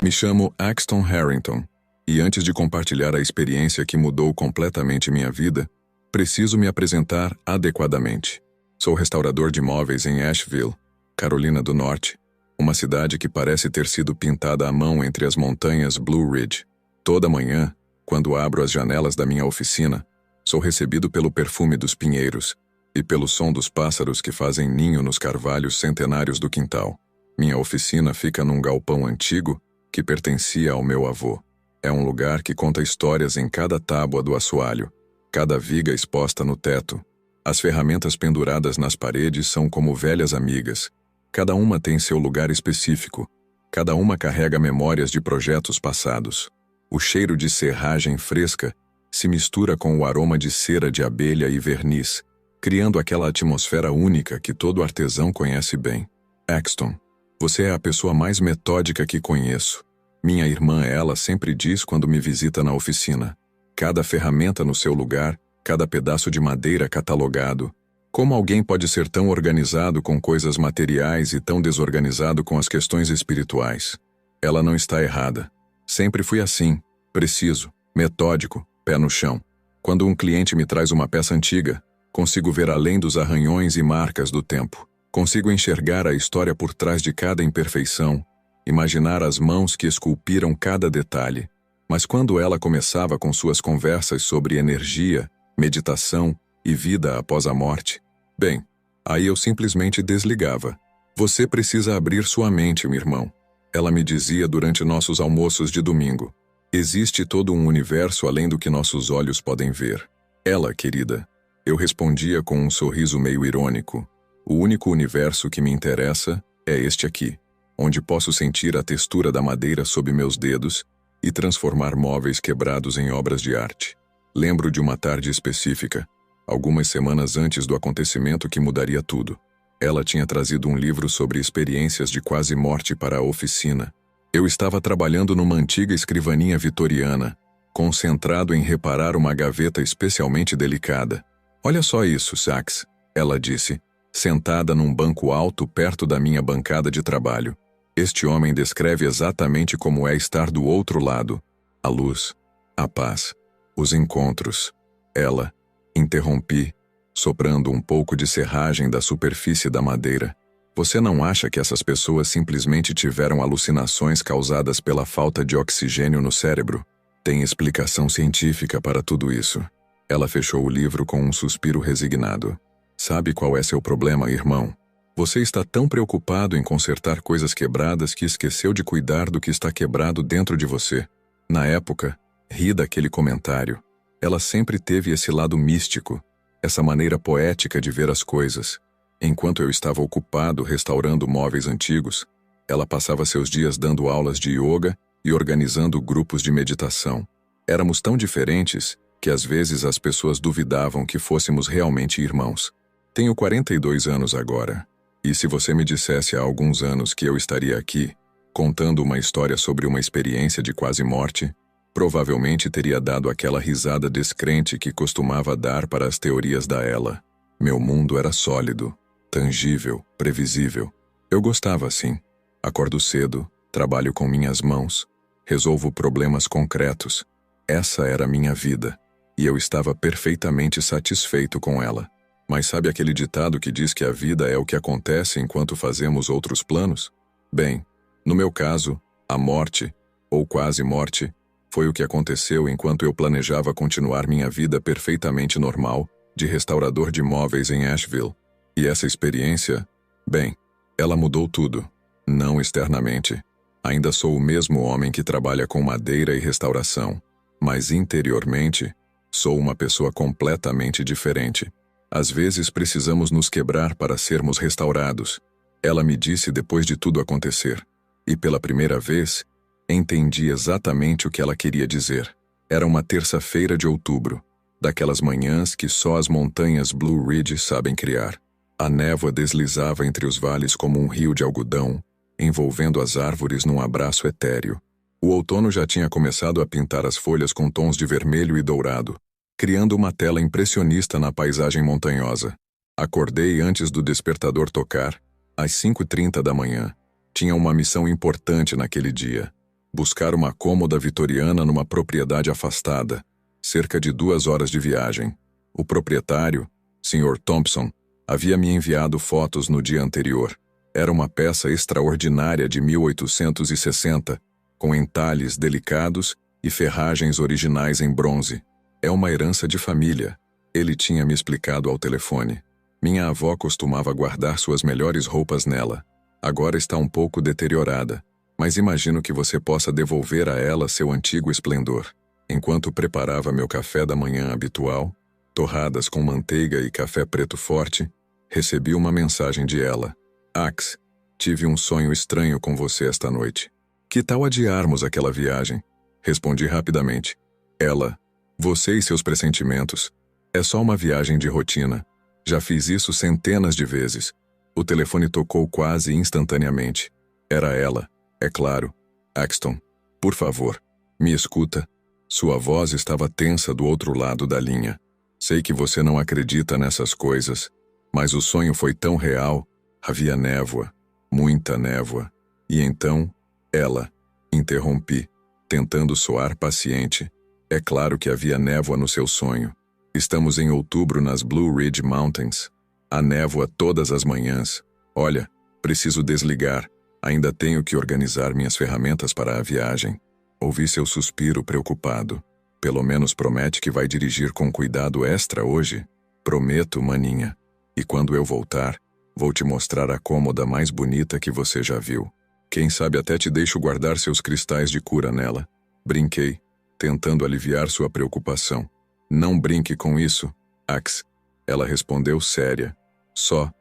Me chamo Axton Harrington, e antes de compartilhar a experiência que mudou completamente minha vida, preciso me apresentar adequadamente. Sou restaurador de móveis em Asheville, Carolina do Norte, uma cidade que parece ter sido pintada à mão entre as montanhas Blue Ridge. Toda manhã, quando abro as janelas da minha oficina, sou recebido pelo perfume dos pinheiros e pelo som dos pássaros que fazem ninho nos carvalhos centenários do quintal. Minha oficina fica num galpão antigo que pertencia ao meu avô. É um lugar que conta histórias em cada tábua do assoalho, cada viga exposta no teto. As ferramentas penduradas nas paredes são como velhas amigas. Cada uma tem seu lugar específico. Cada uma carrega memórias de projetos passados. O cheiro de serragem fresca se mistura com o aroma de cera de abelha e verniz, criando aquela atmosfera única que todo artesão conhece bem. Axton, você é a pessoa mais metódica que conheço. Minha irmã, ela sempre diz quando me visita na oficina. Cada ferramenta no seu lugar, cada pedaço de madeira catalogado. Como alguém pode ser tão organizado com coisas materiais e tão desorganizado com as questões espirituais? Ela não está errada. Sempre fui assim, preciso, metódico, pé no chão. Quando um cliente me traz uma peça antiga, consigo ver além dos arranhões e marcas do tempo. Consigo enxergar a história por trás de cada imperfeição, imaginar as mãos que esculpiram cada detalhe. Mas quando ela começava com suas conversas sobre energia, meditação e vida após a morte, bem, aí eu simplesmente desligava. Você precisa abrir sua mente, meu irmão. Ela me dizia durante nossos almoços de domingo. Existe todo um universo além do que nossos olhos podem ver. Ela, querida. Eu respondia com um sorriso meio irônico. O único universo que me interessa é este aqui, onde posso sentir a textura da madeira sob meus dedos e transformar móveis quebrados em obras de arte. Lembro de uma tarde específica, algumas semanas antes do acontecimento que mudaria tudo. Ela tinha trazido um livro sobre experiências de quase morte para a oficina. Eu estava trabalhando numa antiga escrivaninha vitoriana, concentrado em reparar uma gaveta especialmente delicada. Olha só isso, Sax, ela disse, sentada num banco alto perto da minha bancada de trabalho. Este homem descreve exatamente como é estar do outro lado. A luz, a paz, os encontros. Ela, interrompi, soprando um pouco de serragem da superfície da madeira. Você não acha que essas pessoas simplesmente tiveram alucinações causadas pela falta de oxigênio no cérebro? Tem explicação científica para tudo isso. Ela fechou o livro com um suspiro resignado. Sabe qual é seu problema, irmão? Você está tão preocupado em consertar coisas quebradas que esqueceu de cuidar do que está quebrado dentro de você. Na época, ri daquele comentário. Ela sempre teve esse lado místico, essa maneira poética de ver as coisas. Enquanto eu estava ocupado restaurando móveis antigos, ela passava seus dias dando aulas de yoga e organizando grupos de meditação. Éramos tão diferentes que às vezes as pessoas duvidavam que fôssemos realmente irmãos. Tenho 42 anos agora, e se você me dissesse há alguns anos que eu estaria aqui, contando uma história sobre uma experiência de quase morte, provavelmente teria dado aquela risada descrente que costumava dar para as teorias da Ela. Meu mundo era sólido, tangível, previsível. Eu gostava assim. Acordo cedo, trabalho com minhas mãos, resolvo problemas concretos. Essa era a minha vida, e eu estava perfeitamente satisfeito com ela. Mas sabe aquele ditado que diz que a vida é o que acontece enquanto fazemos outros planos? Bem, no meu caso, a morte, ou quase morte, foi o que aconteceu enquanto eu planejava continuar minha vida perfeitamente normal de restaurador de móveis em Asheville. E essa experiência, bem, ela mudou tudo. Não externamente. Ainda sou o mesmo homem que trabalha com madeira e restauração, mas interiormente, sou uma pessoa completamente diferente. Às vezes precisamos nos quebrar para sermos restaurados. Ela me disse depois de tudo acontecer. E pela primeira vez, entendi exatamente o que ela queria dizer. Era uma terça-feira de outubro, daquelas manhãs que só as montanhas Blue Ridge sabem criar. A névoa deslizava entre os vales como um rio de algodão, envolvendo as árvores num abraço etéreo. O outono já tinha começado a pintar as folhas com tons de vermelho e dourado, criando uma tela impressionista na paisagem montanhosa. Acordei antes do despertador tocar, às 5h30 da manhã. Tinha uma missão importante naquele dia. Buscar uma cômoda vitoriana numa propriedade afastada, cerca de 2 horas de viagem. O proprietário, Sr. Thompson, havia me enviado fotos no dia anterior. Era uma peça extraordinária de 1860, com entalhes delicados e ferragens originais em bronze. É uma herança de família. Ele tinha me explicado ao telefone. Minha avó costumava guardar suas melhores roupas nela. Agora está um pouco deteriorada, mas imagino que você possa devolver a ela seu antigo esplendor. Enquanto preparava meu café da manhã habitual, torradas com manteiga e café preto forte, recebi uma mensagem de ela. Ax, tive um sonho estranho com você esta noite. Que tal adiarmos aquela viagem? Respondi rapidamente. Ela, você e seus pressentimentos. É só uma viagem de rotina. Já fiz isso centenas de vezes. O telefone tocou quase instantaneamente. Era ela, é claro. Axton, por favor, me escuta. Sua voz estava tensa do outro lado da linha. Sei que você não acredita nessas coisas, mas o sonho foi tão real. Havia névoa, muita névoa. E então, ela, interrompi, tentando soar paciente. É claro que havia névoa no seu sonho. Estamos em outubro nas Blue Ridge Mountains. Há névoa todas as manhãs. Olha, preciso desligar. Ainda tenho que organizar minhas ferramentas para a viagem. Ouvi seu suspiro preocupado. Pelo menos promete que vai dirigir com cuidado extra hoje? Prometo, maninha. E quando eu voltar, vou te mostrar a cômoda mais bonita que você já viu. Quem sabe até te deixo guardar seus cristais de cura nela. Brinquei, tentando aliviar sua preocupação. Não brinque com isso, Ax. Ela respondeu séria. Só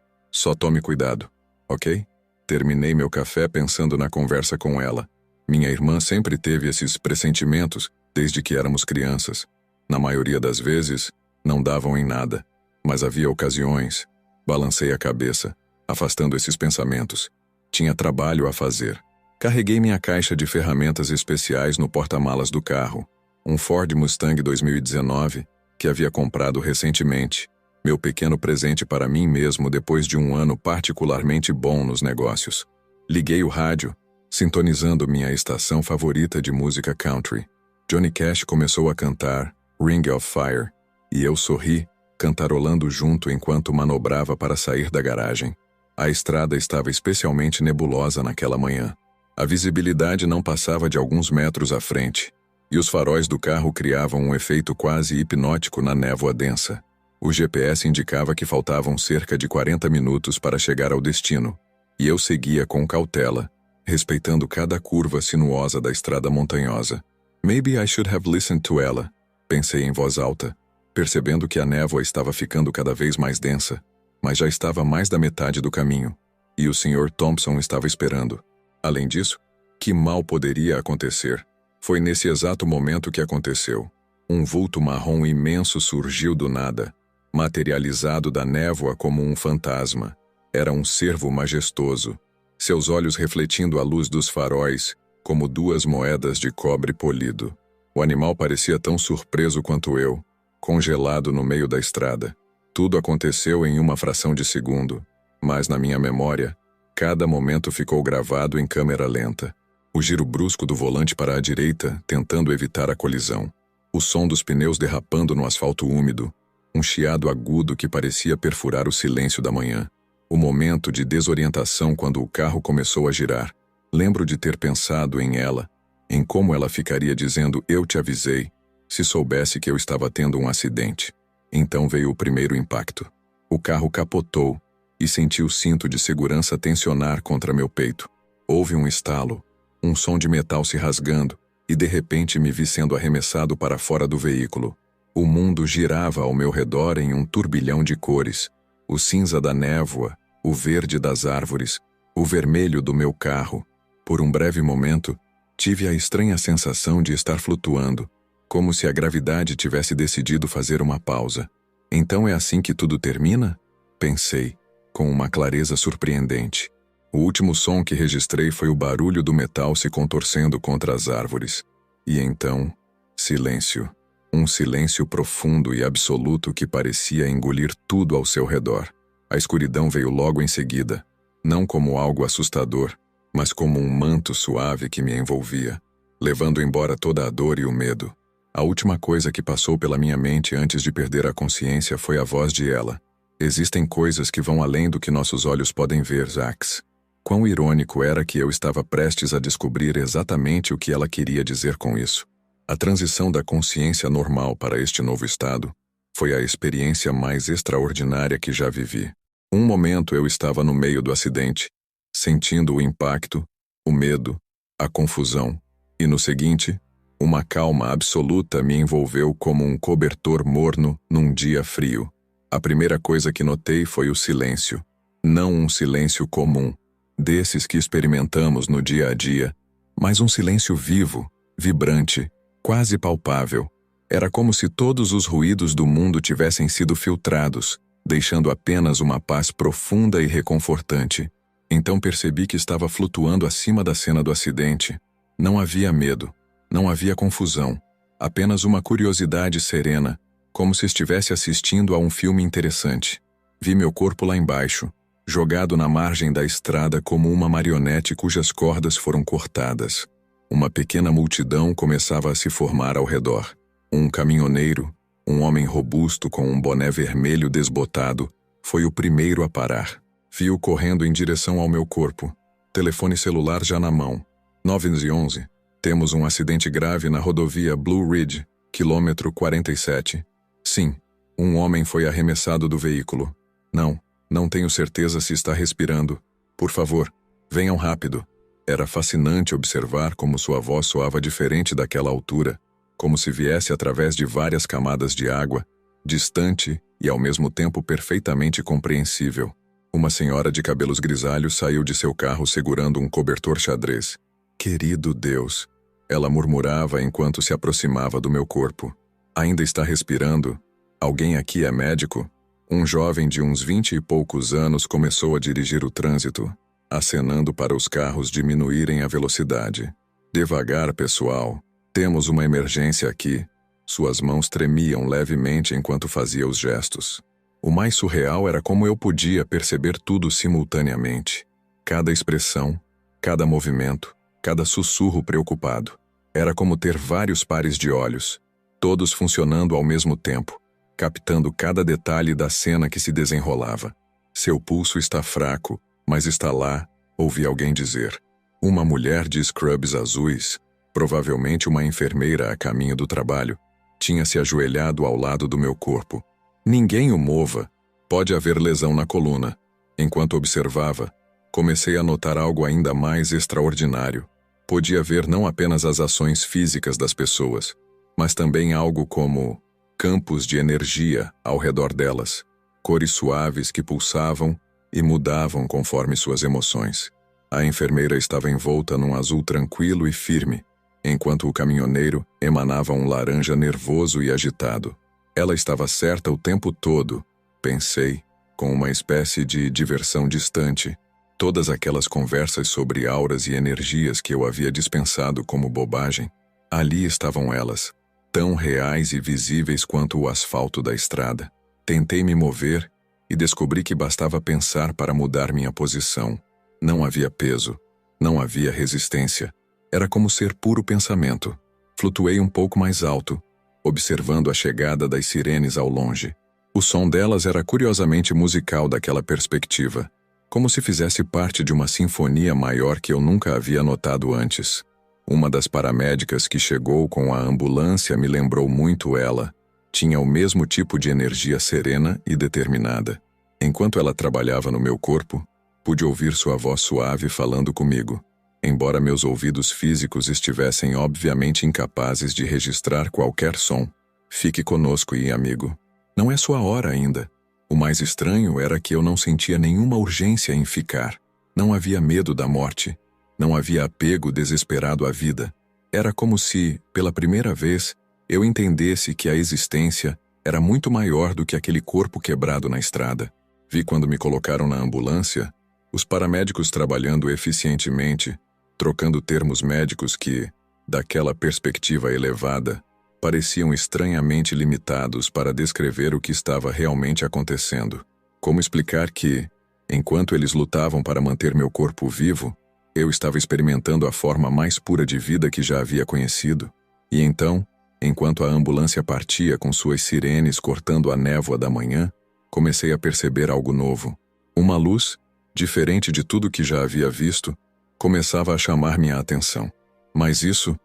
tome cuidado, ok? Terminei meu café pensando na conversa com ela. Minha irmã sempre teve esses pressentimentos desde que éramos crianças. Na maioria das vezes, não davam em nada. Mas havia ocasiões. Balancei a cabeça, afastando esses pensamentos. Tinha trabalho a fazer. Carreguei minha caixa de ferramentas especiais no porta-malas do carro. Um Ford Mustang 2019, que havia comprado recentemente. Meu pequeno presente para mim mesmo depois de um ano particularmente bom nos negócios. Liguei o rádio, sintonizando minha estação favorita de música country. Johnny Cash começou a cantar Ring of Fire, e eu sorri, cantarolando junto enquanto manobrava para sair da garagem. A estrada estava especialmente nebulosa naquela manhã. A visibilidade não passava de alguns metros à frente, e os faróis do carro criavam um efeito quase hipnótico na névoa densa. O GPS indicava que faltavam cerca de 40 minutos para chegar ao destino, e eu seguia com cautela, respeitando cada curva sinuosa da estrada montanhosa. Maybe I should have listened to ela, pensei em voz alta, percebendo que a névoa estava ficando cada vez mais densa, mas já estava mais da metade do caminho, e o Sr. Thompson estava esperando. Além disso, que mal poderia acontecer? Foi nesse exato momento que aconteceu. Um vulto marrom imenso surgiu do nada, materializado da névoa como um fantasma. Era um cervo majestoso, seus olhos refletindo a luz dos faróis, como 2 moedas de cobre polido. O animal parecia tão surpreso quanto eu, congelado no meio da estrada. Tudo aconteceu em uma fração de segundo, mas na minha memória, cada momento ficou gravado em câmera lenta. O giro brusco do volante para a direita, tentando evitar a colisão. O som dos pneus derrapando no asfalto úmido. Um chiado agudo que parecia perfurar o silêncio da manhã. O momento de desorientação quando o carro começou a girar. Lembro de ter pensado em ela, em como ela ficaria dizendo "eu te avisei", se soubesse que eu estava tendo um acidente. Então veio o primeiro impacto. O carro capotou e senti o cinto de segurança tensionar contra meu peito. Houve um estalo, um som de metal se rasgando, e de repente me vi sendo arremessado para fora do veículo. O mundo girava ao meu redor em um turbilhão de cores. O cinza da névoa, o verde das árvores, o vermelho do meu carro. Por um breve momento, tive a estranha sensação de estar flutuando, como se a gravidade tivesse decidido fazer uma pausa. Então é assim que tudo termina? Pensei, com uma clareza surpreendente. O último som que registrei foi o barulho do metal se contorcendo contra as árvores. E então, silêncio. Um silêncio profundo e absoluto que parecia engolir tudo ao seu redor. A escuridão veio logo em seguida, não como algo assustador, mas como um manto suave que me envolvia. levando embora toda a dor e o medo. A última coisa que passou pela minha mente antes de perder a consciência foi a voz de ela. Existem coisas que vão além do que nossos olhos podem ver, Zax. Quão irônico era que eu estava prestes a descobrir exatamente o que ela queria dizer com isso. A transição da consciência normal para este novo estado foi a experiência mais extraordinária que já vivi. Um momento eu estava no meio do acidente, sentindo o impacto, o medo, a confusão, e no seguinte, uma calma absoluta me envolveu como um cobertor morno num dia frio. A primeira coisa que notei foi o silêncio. Não um silêncio comum, desses que experimentamos no dia a dia, mas um silêncio vivo, vibrante, quase palpável. Era como se todos os ruídos do mundo tivessem sido filtrados, deixando apenas uma paz profunda e reconfortante. Então percebi que estava flutuando acima da cena do acidente. Não havia medo, não havia confusão, apenas uma curiosidade serena, como se estivesse assistindo a um filme interessante. Vi meu corpo lá embaixo, jogado na margem da estrada como uma marionete cujas cordas foram cortadas. Uma pequena multidão começava a se formar ao redor. Um caminhoneiro, um homem robusto com um boné vermelho desbotado, foi o primeiro a parar. Vi-o correndo em direção ao meu corpo, telefone celular já na mão. 911. Temos um acidente grave na rodovia Blue Ridge, quilômetro 47. Sim, um homem foi arremessado do veículo. Não tenho certeza se está respirando. Por favor, venham rápido. Era fascinante observar como sua voz soava diferente daquela altura, como se viesse através de várias camadas de água, distante e ao mesmo tempo perfeitamente compreensível. Uma senhora de cabelos grisalhos saiu de seu carro segurando um cobertor xadrez. Querido Deus, ela murmurava enquanto se aproximava do meu corpo. Ainda está respirando? Alguém aqui é médico? Um jovem de uns 20 e poucos anos começou a dirigir o trânsito, acenando para os carros diminuírem a velocidade. Devagar, pessoal. Temos uma emergência aqui. Suas mãos tremiam levemente enquanto fazia os gestos. O mais surreal era como eu podia perceber tudo simultaneamente. Cada expressão, cada movimento, cada sussurro preocupado. Era como ter vários pares de olhos, todos funcionando ao mesmo tempo, captando cada detalhe da cena que se desenrolava. Seu pulso está fraco, mas está lá, ouvi alguém dizer. Uma mulher de scrubs azuis, provavelmente uma enfermeira a caminho do trabalho, tinha se ajoelhado ao lado do meu corpo. Ninguém o mova. Pode haver lesão na coluna. Enquanto observava, comecei a notar algo ainda mais extraordinário. Podia ver não apenas as ações físicas das pessoas, mas também algo como campos de energia ao redor delas, cores suaves que pulsavam e mudavam conforme suas emoções. A enfermeira estava envolta num azul tranquilo e firme, enquanto o caminhoneiro emanava um laranja nervoso e agitado. Ela estava certa o tempo todo, pensei, com uma espécie de diversão distante. Todas aquelas conversas sobre auras e energias que eu havia dispensado como bobagem, ali estavam elas, tão reais e visíveis quanto o asfalto da estrada. Tentei me mover e descobri que bastava pensar para mudar minha posição. Não havia peso, não havia resistência. Era como ser puro pensamento. Flutuei um pouco mais alto, observando a chegada das sirenes ao longe. O som delas era curiosamente musical daquela perspectiva, como se fizesse parte de uma sinfonia maior que eu nunca havia notado antes. Uma das paramédicas que chegou com a ambulância me lembrou muito ela. Tinha o mesmo tipo de energia serena e determinada. Enquanto ela trabalhava no meu corpo, pude ouvir sua voz suave falando comigo, embora meus ouvidos físicos estivessem obviamente incapazes de registrar qualquer som. Fique conosco, amigo. Não é sua hora ainda. O mais estranho era que eu não sentia nenhuma urgência em ficar. Não havia medo da morte. Não havia apego desesperado à vida. Era como se, pela primeira vez, eu entendesse que a existência era muito maior do que aquele corpo quebrado na estrada. Vi quando me colocaram na ambulância, os paramédicos trabalhando eficientemente, trocando termos médicos que, daquela perspectiva elevada, pareciam estranhamente limitados para descrever o que estava realmente acontecendo. Como explicar que, enquanto eles lutavam para manter meu corpo vivo, Eu estava experimentando a forma mais pura de vida que já havia conhecido. E então, enquanto a ambulância partia com suas sirenes cortando a névoa da manhã, comecei a perceber algo novo. Uma luz, diferente de tudo que já havia visto, começava a chamar minha atenção. Mas isso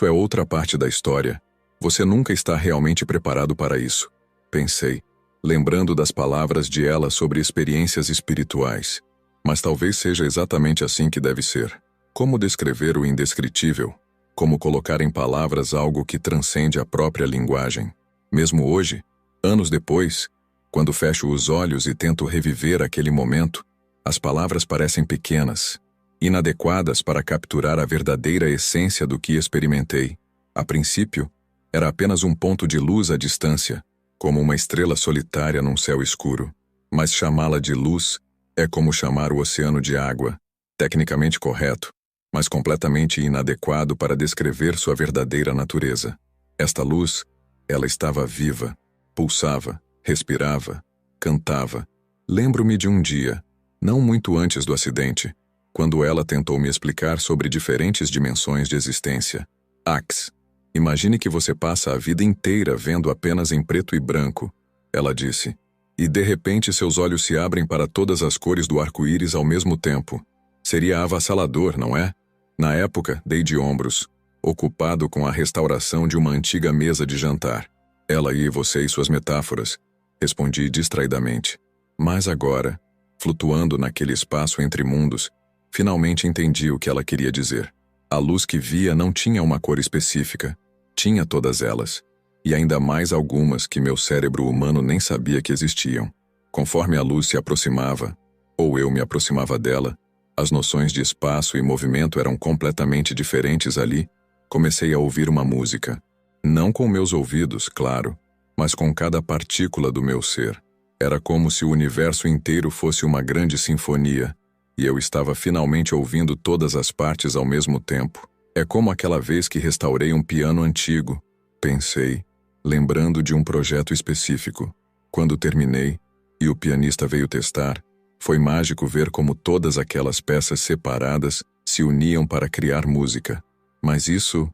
é outra parte da história. Você nunca está realmente preparado para isso, pensei, lembrando das palavras de ela sobre experiências espirituais. Mas talvez seja exatamente assim que deve ser. Como descrever o indescritível? Como colocar em palavras algo que transcende a própria linguagem? Mesmo hoje, anos depois, quando fecho os olhos e tento reviver aquele momento, as palavras parecem pequenas, inadequadas para capturar a verdadeira essência do que experimentei. A princípio, era apenas um ponto de luz à distância, como uma estrela solitária num céu escuro. Mas chamá-la de luz é como chamar o oceano de água, tecnicamente correto, mas completamente inadequado para descrever sua verdadeira natureza. Esta luz, ela estava viva, pulsava, respirava, cantava. Lembro-me de um dia, não muito antes do acidente, quando ela tentou me explicar sobre diferentes dimensões de existência. Ax, imagine que você passa a vida inteira vendo apenas em preto e branco, ela disse. E de repente seus olhos se abrem para todas as cores do arco-íris ao mesmo tempo. Seria avassalador, não é? Na época, dei de ombros, ocupado com a restauração de uma antiga mesa de jantar. Ela e você e suas metáforas, respondi distraidamente. Mas agora, flutuando naquele espaço entre mundos, finalmente entendi o que ela queria dizer. A luz que via não tinha uma cor específica. Tinha todas elas. E ainda mais algumas que meu cérebro humano nem sabia que existiam. Conforme a luz se aproximava, ou eu me aproximava dela, as noções de espaço e movimento eram completamente diferentes ali. Comecei a ouvir uma música. Não com meus ouvidos, claro, mas com cada partícula do meu ser. Era como se o universo inteiro fosse uma grande sinfonia, e eu estava finalmente ouvindo todas as partes ao mesmo tempo. É como aquela vez que restaurei um piano antigo, pensei, lembrando de um projeto específico. Quando terminei, e o pianista veio testar, foi mágico ver como todas aquelas peças separadas se uniam para criar música. Mas isso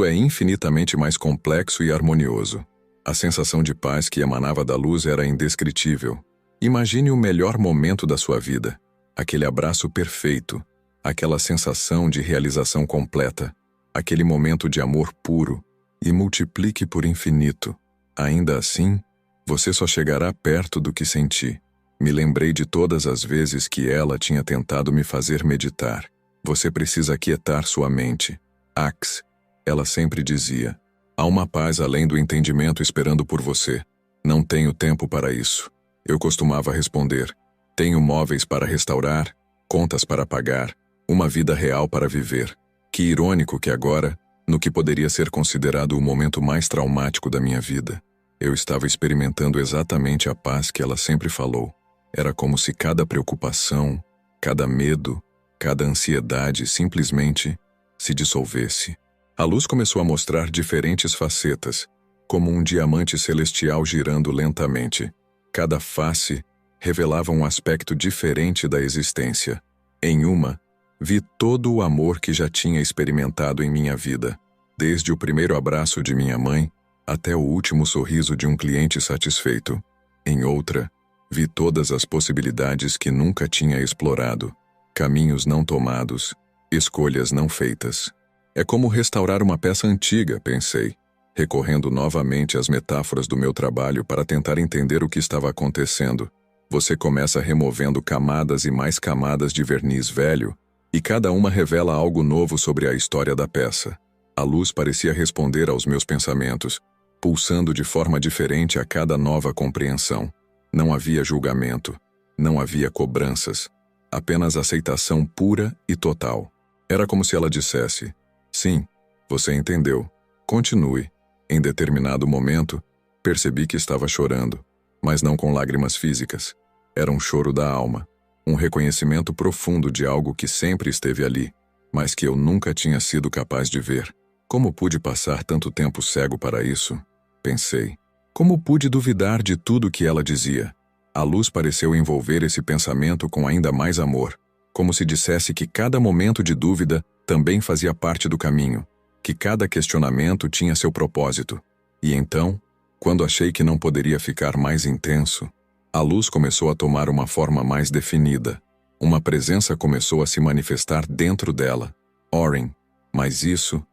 é infinitamente mais complexo e harmonioso. A sensação de paz que emanava da luz era indescritível. Imagine o melhor momento da sua vida, aquele abraço perfeito, aquela sensação de realização completa, aquele momento de amor puro, e multiplique por infinito. Ainda assim, você só chegará perto do que senti. Me lembrei de todas as vezes que ela tinha tentado me fazer meditar. Você precisa aquietar sua mente. Ax, ela sempre dizia. Há uma paz além do entendimento esperando por você. Não tenho tempo para isso. Eu costumava responder. Tenho móveis para restaurar, contas para pagar, uma vida real para viver. Que irônico que agora, no que poderia ser considerado o momento mais traumático da minha vida, eu estava experimentando exatamente a paz que ela sempre falou. Era como se cada preocupação, cada medo, cada ansiedade simplesmente se dissolvesse. A luz começou a mostrar diferentes facetas, como um diamante celestial girando lentamente. Cada face revelava um aspecto diferente da existência. Em uma, vi todo o amor que já tinha experimentado em minha vida, desde o primeiro abraço de minha mãe até o último sorriso de um cliente satisfeito. Em outra, vi todas as possibilidades que nunca tinha explorado, caminhos não tomados, escolhas não feitas. É como restaurar uma peça antiga, pensei, recorrendo novamente às metáforas do meu trabalho para tentar entender o que estava acontecendo. Você começa removendo camadas e mais camadas de verniz velho, e cada uma revela algo novo sobre a história da peça. A luz parecia responder aos meus pensamentos, pulsando de forma diferente a cada nova compreensão. Não havia julgamento, não havia cobranças, apenas aceitação pura e total. Era como se ela dissesse, sim, você entendeu, continue. Em determinado momento, percebi que estava chorando, mas não com lágrimas físicas. Era um choro da alma, um reconhecimento profundo de algo que sempre esteve ali, mas que eu nunca tinha sido capaz de ver. Como pude passar tanto tempo cego para isso? Pensei. Como pude duvidar de tudo que ela dizia? A luz pareceu envolver esse pensamento com ainda mais amor. como se dissesse que cada momento de dúvida também fazia parte do caminho, que cada questionamento tinha seu propósito. E então, quando achei que não poderia ficar mais intenso, a luz começou a tomar uma forma mais definida. Uma presença começou a se manifestar dentro dela. Oren, mas isso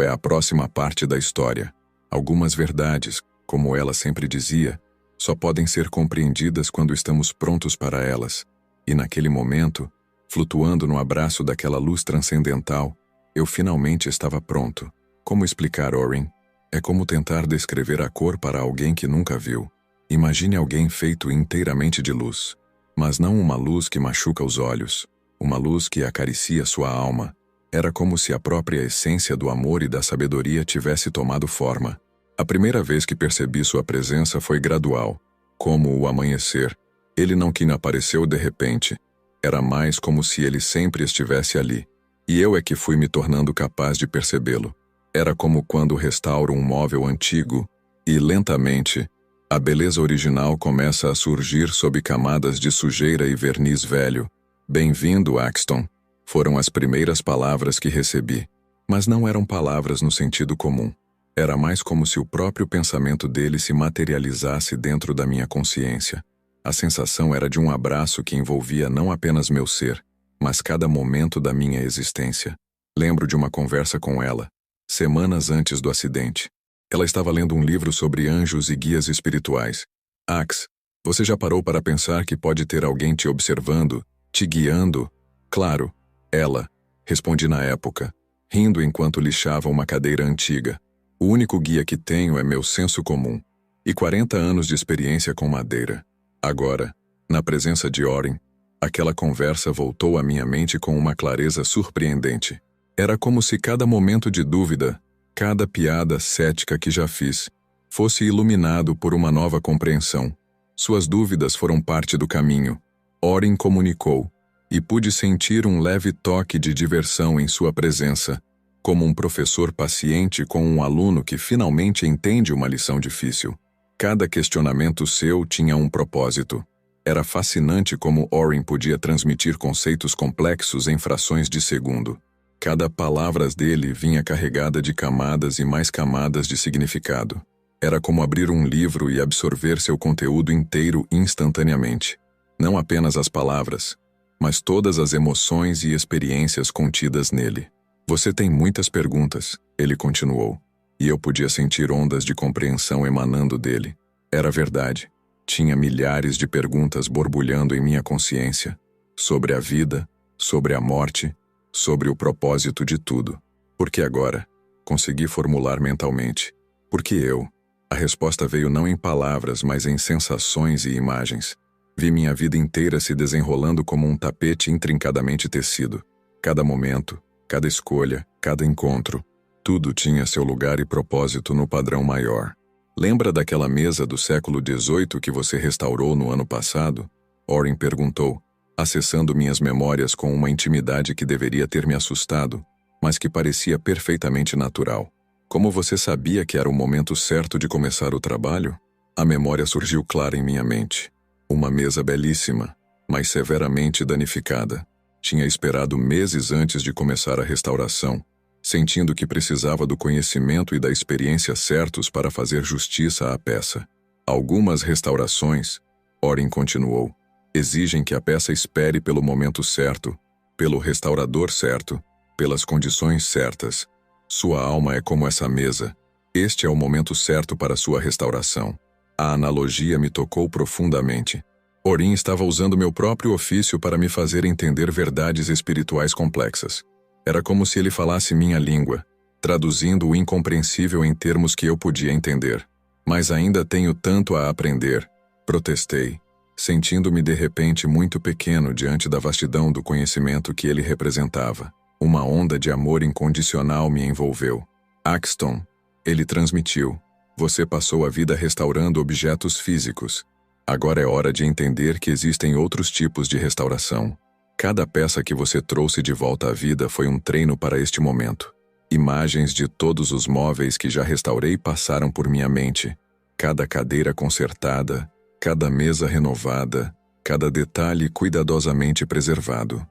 é a próxima parte da história. Algumas verdades, como ela sempre dizia, só podem ser compreendidas quando estamos prontos para elas. E naquele momento, flutuando no abraço daquela luz transcendental, eu finalmente estava pronto. Como explicar, Oren? É como tentar descrever a cor para alguém que nunca viu. Imagine alguém feito inteiramente de luz. Mas não uma luz que machuca os olhos, uma luz que acaricia sua alma. Era como se a própria essência do amor e da sabedoria tivesse tomado forma. A primeira vez que percebi sua presença foi gradual, como o amanhecer. Ele não que apareceu de repente. Era mais como se ele sempre estivesse ali. E eu é que fui me tornando capaz de percebê-lo. Era como quando restauro um móvel antigo e, lentamente, a beleza original começa a surgir sob camadas de sujeira e verniz velho. Bem-vindo, Axton. Foram as primeiras palavras que recebi. Mas não eram palavras no sentido comum. Era mais como se o próprio pensamento dele se materializasse dentro da minha consciência. A sensação era de um abraço que envolvia não apenas meu ser, mas cada momento da minha existência. Lembro de uma conversa com ela, semanas antes do acidente. Ela estava lendo um livro sobre anjos e guias espirituais. Ax, você já parou para pensar que pode ter alguém te observando, te guiando? Claro, ela, respondi na época, rindo enquanto lixava uma cadeira antiga. O único guia que tenho é meu senso comum, e 40 anos de experiência com madeira. Agora, na presença de Oren, aquela conversa voltou à minha mente com uma clareza surpreendente. Era como se cada momento de dúvida, cada piada cética que já fiz, fosse iluminado por uma nova compreensão. Suas dúvidas foram parte do caminho. Oren comunicou, e pude sentir um leve toque de diversão em sua presença, como um professor paciente com um aluno que finalmente entende uma lição difícil. Cada questionamento seu tinha um propósito. Era fascinante como Oren podia transmitir conceitos complexos em frações de segundo. Cada palavra dele vinha carregada de camadas e mais camadas de significado. Era como abrir um livro e absorver seu conteúdo inteiro instantaneamente. Não apenas as palavras, mas todas as emoções e experiências contidas nele. Você tem muitas perguntas, ele continuou, e eu podia sentir ondas de compreensão emanando dele. Era verdade. Tinha milhares de perguntas borbulhando em minha consciência, sobre a vida, sobre a morte, sobre o propósito de tudo. Porque agora, consegui formular mentalmente. Porque eu? A resposta veio não em palavras, mas em sensações e imagens. Vi minha vida inteira se desenrolando como um tapete intrincadamente tecido. Cada momento, cada escolha, cada encontro, tudo tinha seu lugar e propósito no padrão maior. Lembra daquela mesa do século XVIII que você restaurou no ano passado? Oren perguntou, acessando minhas memórias com uma intimidade que deveria ter me assustado, mas que parecia perfeitamente natural. Como você sabia que era o momento certo de começar o trabalho? A memória surgiu clara em minha mente. Uma mesa belíssima, mas severamente danificada. Tinha esperado meses antes de começar a restauração, sentindo que precisava do conhecimento e da experiência certos para fazer justiça à peça. Algumas restaurações, Oren continuou, exigem que a peça espere pelo momento certo, pelo restaurador certo, pelas condições certas. Sua alma é como essa mesa. Este é o momento certo para sua restauração. A analogia me tocou profundamente. Oren estava usando meu próprio ofício para me fazer entender verdades espirituais complexas. Era como se ele falasse minha língua, traduzindo o incompreensível em termos que eu podia entender. Mas ainda tenho tanto a aprender, protestei, sentindo-me de repente muito pequeno diante da vastidão do conhecimento que ele representava. Uma onda de amor incondicional me envolveu. Axton, ele transmitiu, você passou a vida restaurando objetos físicos. Agora é hora de entender que existem outros tipos de restauração. Cada peça que você trouxe de volta à vida foi um treino para este momento. Imagens de todos os móveis que já restaurei passaram por minha mente. Cada cadeira consertada, cada mesa renovada, cada detalhe cuidadosamente preservado.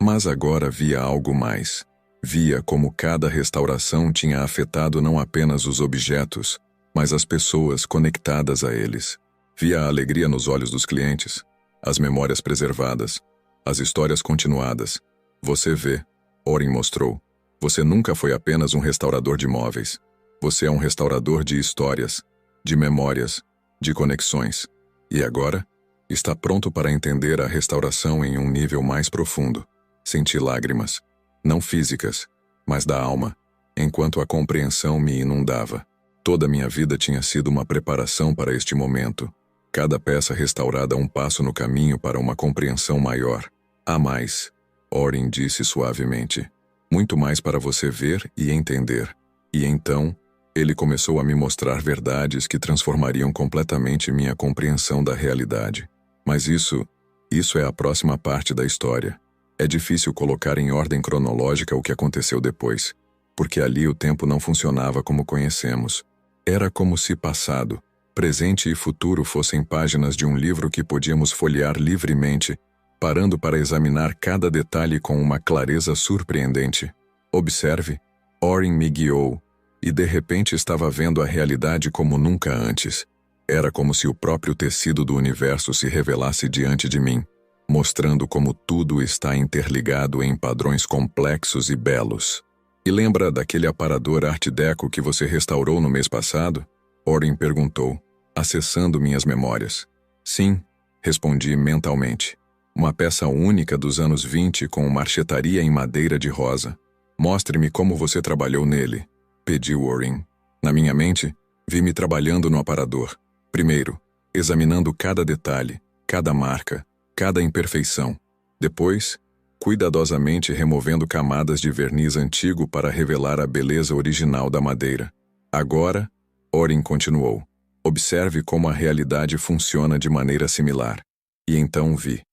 Mas agora via algo mais. Via como cada restauração tinha afetado não apenas os objetos, mas as pessoas conectadas a eles. Via a alegria nos olhos dos clientes, as memórias preservadas, as histórias continuadas. Você vê, Oren mostrou, você nunca foi apenas um restaurador de móveis. Você é um restaurador de histórias, de memórias, de conexões. E agora, está pronto para entender a restauração em um nível mais profundo. Senti lágrimas, não físicas, mas da alma, enquanto a compreensão me inundava. Toda minha vida tinha sido uma preparação para este momento. Cada peça restaurada um passo no caminho para uma compreensão maior. Há mais, Oren disse suavemente. Muito mais para você ver e entender. E então, ele começou a me mostrar verdades que transformariam completamente minha compreensão da realidade. Mas isso é a próxima parte da história. É difícil colocar em ordem cronológica o que aconteceu depois, porque ali o tempo não funcionava como conhecemos. Era como se passado, presente e futuro fossem páginas de um livro que podíamos folhear livremente, parando para examinar cada detalhe com uma clareza surpreendente. Observe, Oren me guiou, e de repente estava vendo a realidade como nunca antes. Era como se o próprio tecido do universo se revelasse diante de mim, mostrando como tudo está interligado em padrões complexos e belos. E lembra daquele aparador Art Deco que você restaurou no mês passado? Oren perguntou, acessando minhas memórias. Sim, respondi mentalmente. Uma peça única dos anos 20 com marchetaria em madeira de rosa. Mostre-me como você trabalhou nele, pediu Oren. Na minha mente, vi-me trabalhando no aparador. Primeiro, examinando cada detalhe, cada marca, cada imperfeição. Depois, cuidadosamente removendo camadas de verniz antigo para revelar a beleza original da madeira. Agora, Oren continuou, observe como a realidade funciona de maneira similar. E então vi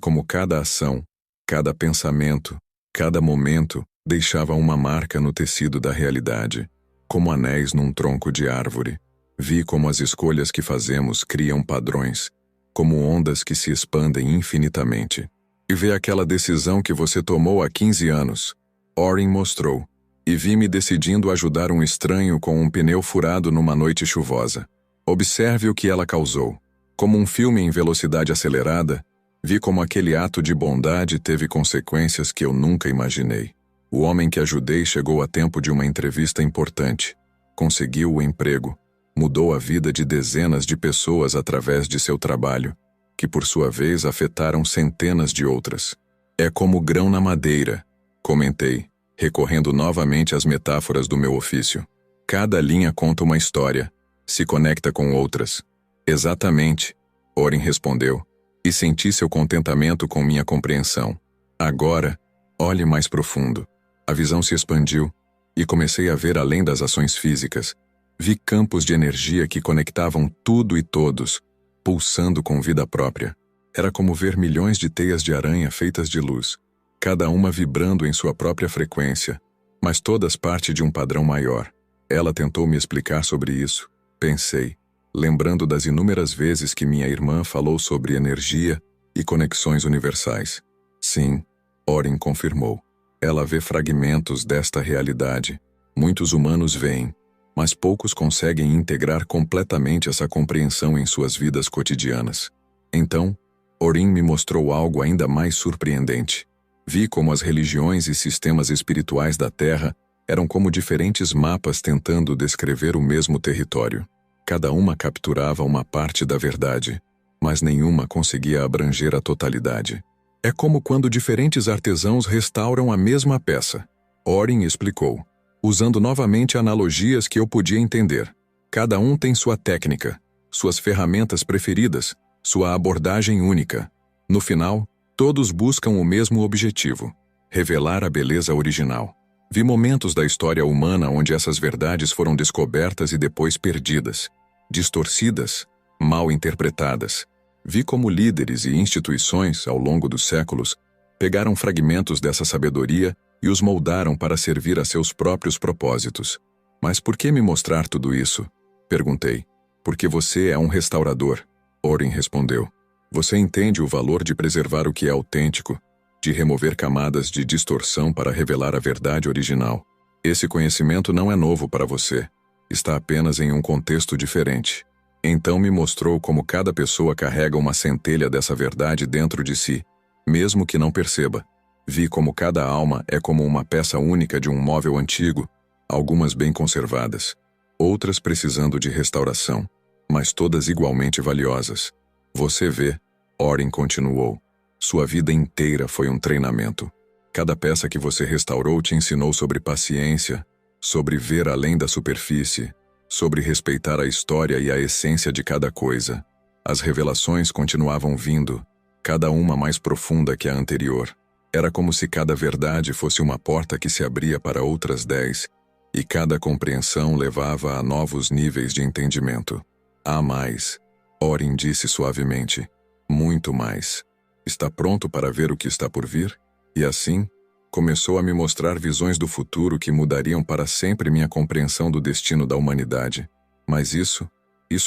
como cada ação, cada pensamento, cada momento deixava uma marca no tecido da realidade, como anéis num tronco de árvore. Vi como as escolhas que fazemos criam padrões, como ondas que se expandem infinitamente. E vê aquela decisão que você tomou há 15 anos. Oren mostrou. E vi-me decidindo ajudar um estranho com um pneu furado numa noite chuvosa. Observe o que ela causou. Como um filme em velocidade acelerada, vi como aquele ato de bondade teve consequências que eu nunca imaginei. O homem que ajudei chegou a tempo de uma entrevista importante. Conseguiu o emprego. Mudou a vida de dezenas de pessoas através de seu trabalho, que por sua vez afetaram centenas de outras. É como grão na madeira, comentei, recorrendo novamente às metáforas do meu ofício. Cada linha conta uma história, se conecta com outras. Exatamente, Oren respondeu, e senti seu contentamento com minha compreensão. Agora, olhe mais profundo. A visão se expandiu, e comecei a ver além das ações físicas. Vi campos de energia que conectavam tudo e todos, pulsando com vida própria. Era como ver milhões de teias de aranha feitas de luz, cada uma vibrando em sua própria frequência, mas todas parte de um padrão maior. Ela tentou me explicar sobre isso, pensei, lembrando das inúmeras vezes que minha irmã falou sobre energia e conexões universais. Sim, Oren confirmou. Ela vê fragmentos desta realidade. Muitos humanos veem, mas poucos conseguem integrar completamente essa compreensão em suas vidas cotidianas. Então, Oren me mostrou algo ainda mais surpreendente. Vi como as religiões e sistemas espirituais da Terra eram como diferentes mapas tentando descrever o mesmo território. Cada uma capturava uma parte da verdade, mas nenhuma conseguia abranger a totalidade. É como quando diferentes artesãos restauram a mesma peça. Oren explicou, usando novamente analogias que eu podia entender. Cada um tem sua técnica, suas ferramentas preferidas, sua abordagem única. No final, todos buscam o mesmo objetivo: revelar a beleza original. Vi momentos da história humana onde essas verdades foram descobertas e depois perdidas, distorcidas, mal interpretadas. Vi como líderes e instituições, ao longo dos séculos, pegaram fragmentos dessa sabedoria e os moldaram para servir a seus próprios propósitos. Mas por que me mostrar tudo isso? Perguntei. Porque você é um restaurador, Oren respondeu. Você entende o valor de preservar o que é autêntico, de remover camadas de distorção para revelar a verdade original. Esse conhecimento não é novo para você. Está apenas em um contexto diferente. Então me mostrou como cada pessoa carrega uma centelha dessa verdade dentro de si, mesmo que não perceba. Vi como cada alma é como uma peça única de um móvel antigo, algumas bem conservadas, outras precisando de restauração, mas todas igualmente valiosas. Você vê, Orin continuou, sua vida inteira foi um treinamento. Cada peça que você restaurou te ensinou sobre paciência, sobre ver além da superfície, sobre respeitar a história e a essência de cada coisa. As revelações continuavam vindo, cada uma mais profunda que a anterior. Era como se cada verdade fosse uma porta que se abria para outras 10, e cada compreensão levava a novos níveis de entendimento. Há mais, Orin disse suavemente. Muito mais. Está pronto para ver o que está por vir? E assim, começou a me mostrar visões do futuro que mudariam para sempre minha compreensão do destino da humanidade. Mas isso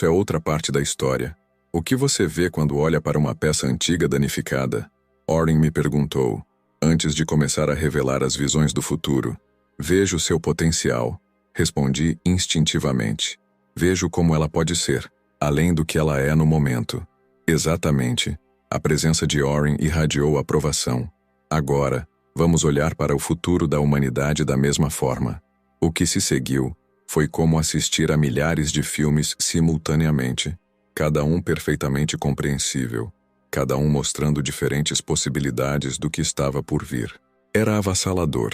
é outra parte da história. O que você vê quando olha para uma peça antiga danificada? Orin me perguntou, antes de começar a revelar as visões do futuro. Vejo seu potencial, respondi instintivamente. Vejo como ela pode ser, além do que ela é no momento. Exatamente. A presença de Orin irradiou aprovação. Agora, vamos olhar para o futuro da humanidade da mesma forma. O que se seguiu foi como assistir a milhares de filmes simultaneamente, cada um perfeitamente compreensível, cada um mostrando diferentes possibilidades do que estava por vir. Era avassalador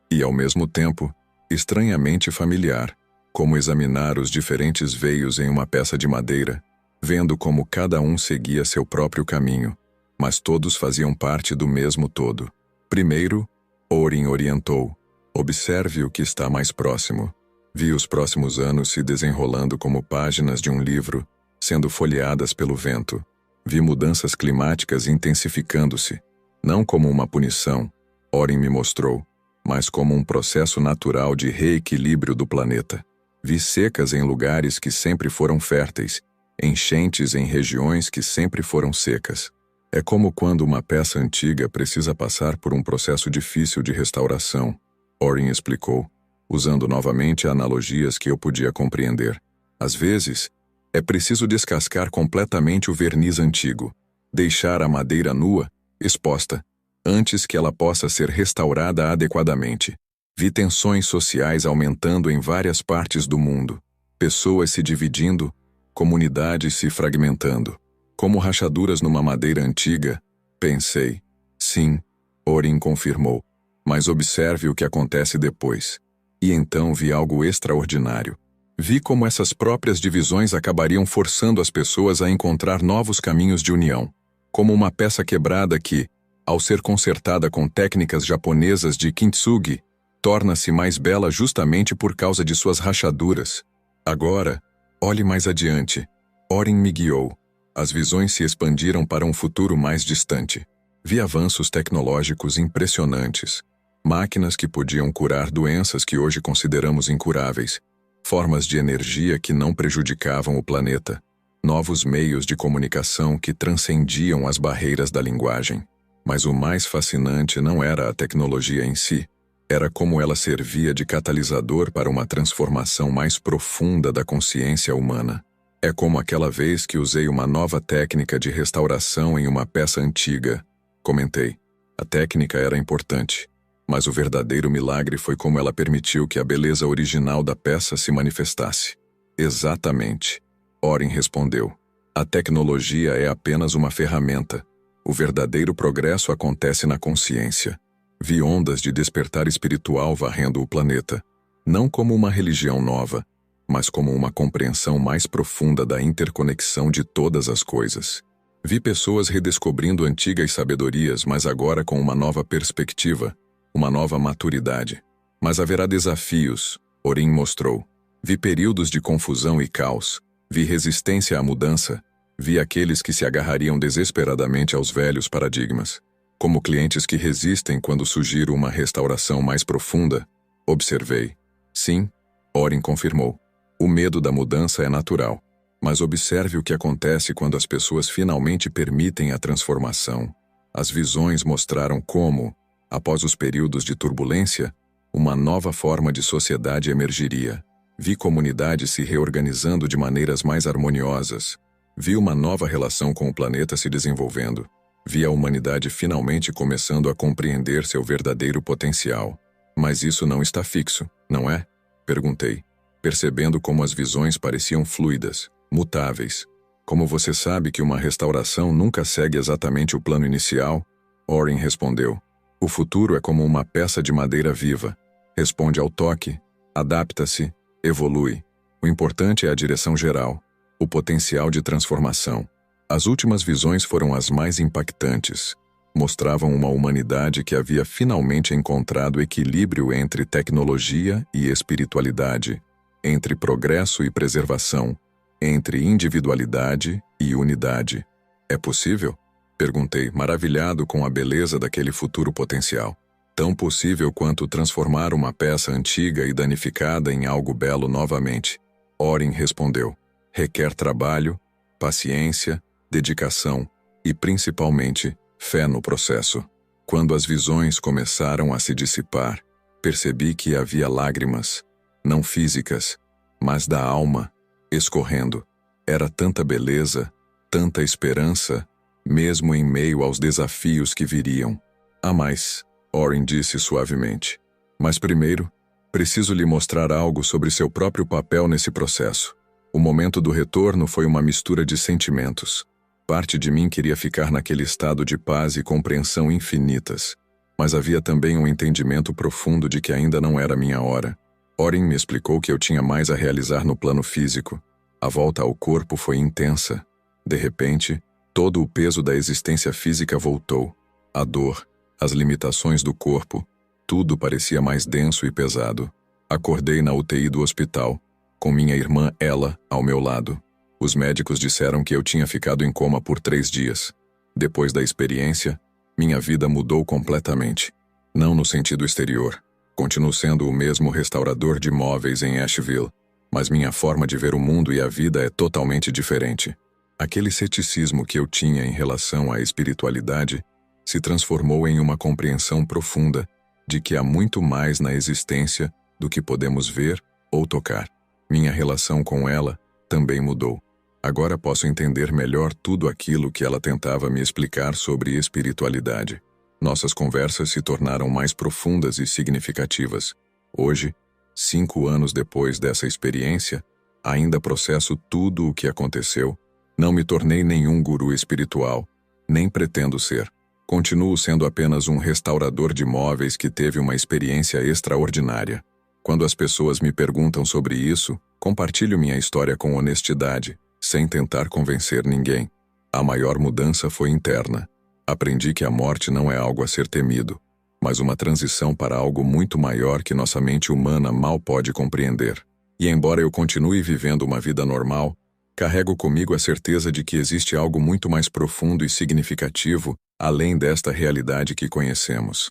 e, ao mesmo tempo, estranhamente familiar, como examinar os diferentes veios em uma peça de madeira, vendo como cada um seguia seu próprio caminho, mas todos faziam parte do mesmo todo. Primeiro, Orin orientou. Observe o que está mais próximo. Vi os próximos anos se desenrolando como páginas de um livro, sendo folheadas pelo vento. Vi mudanças climáticas intensificando-se, não como uma punição, Orin me mostrou, mas como um processo natural de reequilíbrio do planeta. Vi secas em lugares que sempre foram férteis, enchentes em regiões que sempre foram secas. É como quando uma peça antiga precisa passar por um processo difícil de restauração, Orin explicou, usando novamente analogias que eu podia compreender. Às vezes, é preciso descascar completamente o verniz antigo, deixar a madeira nua, exposta, antes que ela possa ser restaurada adequadamente. Vi tensões sociais aumentando em várias partes do mundo, pessoas se dividindo, comunidades se fragmentando. Como rachaduras numa madeira antiga, pensei. Sim, Orin confirmou. Mas observe o que acontece depois. E então vi algo extraordinário. Vi como essas próprias divisões acabariam forçando as pessoas a encontrar novos caminhos de união. Como uma peça quebrada que, ao ser consertada com técnicas japonesas de kintsugi, torna-se mais bela justamente por causa de suas rachaduras. Agora, olhe mais adiante. Orin me guiou. As visões se expandiram para um futuro mais distante. Vi avanços tecnológicos impressionantes. Máquinas que podiam curar doenças que hoje consideramos incuráveis. Formas de energia que não prejudicavam o planeta. Novos meios de comunicação que transcendiam as barreiras da linguagem. Mas o mais fascinante não era a tecnologia em si. Era como ela servia de catalisador para uma transformação mais profunda da consciência humana. É como aquela vez que usei uma nova técnica de restauração em uma peça antiga. Comentei. A técnica era importante, mas o verdadeiro milagre foi como ela permitiu que a beleza original da peça se manifestasse. Exatamente. Orin respondeu. A tecnologia é apenas uma ferramenta. O verdadeiro progresso acontece na consciência. Vi ondas de despertar espiritual varrendo o planeta, não como uma religião nova, mas como uma compreensão mais profunda da interconexão de todas as coisas. Vi pessoas redescobrindo antigas sabedorias, mas agora com uma nova perspectiva, uma nova maturidade. Mas haverá desafios, Orin mostrou. Vi períodos de confusão e caos, vi resistência à mudança, vi aqueles que se agarrariam desesperadamente aos velhos paradigmas. Como clientes que resistem quando surgir uma restauração mais profunda, observei. Sim, Orin confirmou. O medo da mudança é natural, mas observe o que acontece quando as pessoas finalmente permitem a transformação. As visões mostraram como, após os períodos de turbulência, uma nova forma de sociedade emergiria. Vi comunidades se reorganizando de maneiras mais harmoniosas. Vi uma nova relação com o planeta se desenvolvendo. Vi a humanidade finalmente começando a compreender seu verdadeiro potencial. Mas isso não está fixo, não é? Perguntei, percebendo como as visões pareciam fluidas, mutáveis. Como você sabe que uma restauração nunca segue exatamente o plano inicial? Oren respondeu. O futuro é como uma peça de madeira viva. Responde ao toque, adapta-se, evolui. O importante é a direção geral, o potencial de transformação. As últimas visões foram as mais impactantes. Mostravam uma humanidade que havia finalmente encontrado equilíbrio entre tecnologia e espiritualidade, entre progresso e preservação, entre individualidade e unidade. É possível? Perguntei, maravilhado com a beleza daquele futuro potencial. Tão possível quanto transformar uma peça antiga e danificada em algo belo novamente. Oren respondeu. Requer trabalho, paciência, dedicação e, principalmente, fé no processo. Quando as visões começaram a se dissipar, percebi que havia lágrimas, não físicas, mas da alma, escorrendo. Era tanta beleza, tanta esperança, mesmo em meio aos desafios que viriam. Há mais, Oren disse suavemente. Mas primeiro, preciso lhe mostrar algo sobre seu próprio papel nesse processo. O momento do retorno foi uma mistura de sentimentos. Parte de mim queria ficar naquele estado de paz e compreensão infinitas, mas havia também um entendimento profundo de que ainda não era minha hora. Oren me explicou que eu tinha mais a realizar no plano físico. A volta ao corpo foi intensa. De repente, todo o peso da existência física voltou. A dor, as limitações do corpo, tudo parecia mais denso e pesado. Acordei na UTI do hospital, com minha irmã Ella ao meu lado. Os médicos disseram que eu tinha ficado em coma por 3 dias. Depois da experiência, minha vida mudou completamente. Não no sentido exterior. Continuo sendo o mesmo restaurador de móveis em Asheville, mas minha forma de ver o mundo e a vida é totalmente diferente. Aquele ceticismo que eu tinha em relação à espiritualidade se transformou em uma compreensão profunda de que há muito mais na existência do que podemos ver ou tocar. Minha relação com ela também mudou. Agora posso entender melhor tudo aquilo que ela tentava me explicar sobre espiritualidade. Nossas conversas se tornaram mais profundas e significativas. Hoje, 5 anos depois dessa experiência, ainda processo tudo o que aconteceu. Não me tornei nenhum guru espiritual, nem pretendo ser. Continuo sendo apenas um restaurador de móveis que teve uma experiência extraordinária. Quando as pessoas me perguntam sobre isso, compartilho minha história com honestidade, sem tentar convencer ninguém. A maior mudança foi interna. Aprendi que a morte não é algo a ser temido, mas uma transição para algo muito maior que nossa mente humana mal pode compreender. E embora eu continue vivendo uma vida normal, carrego comigo a certeza de que existe algo muito mais profundo e significativo além desta realidade que conhecemos.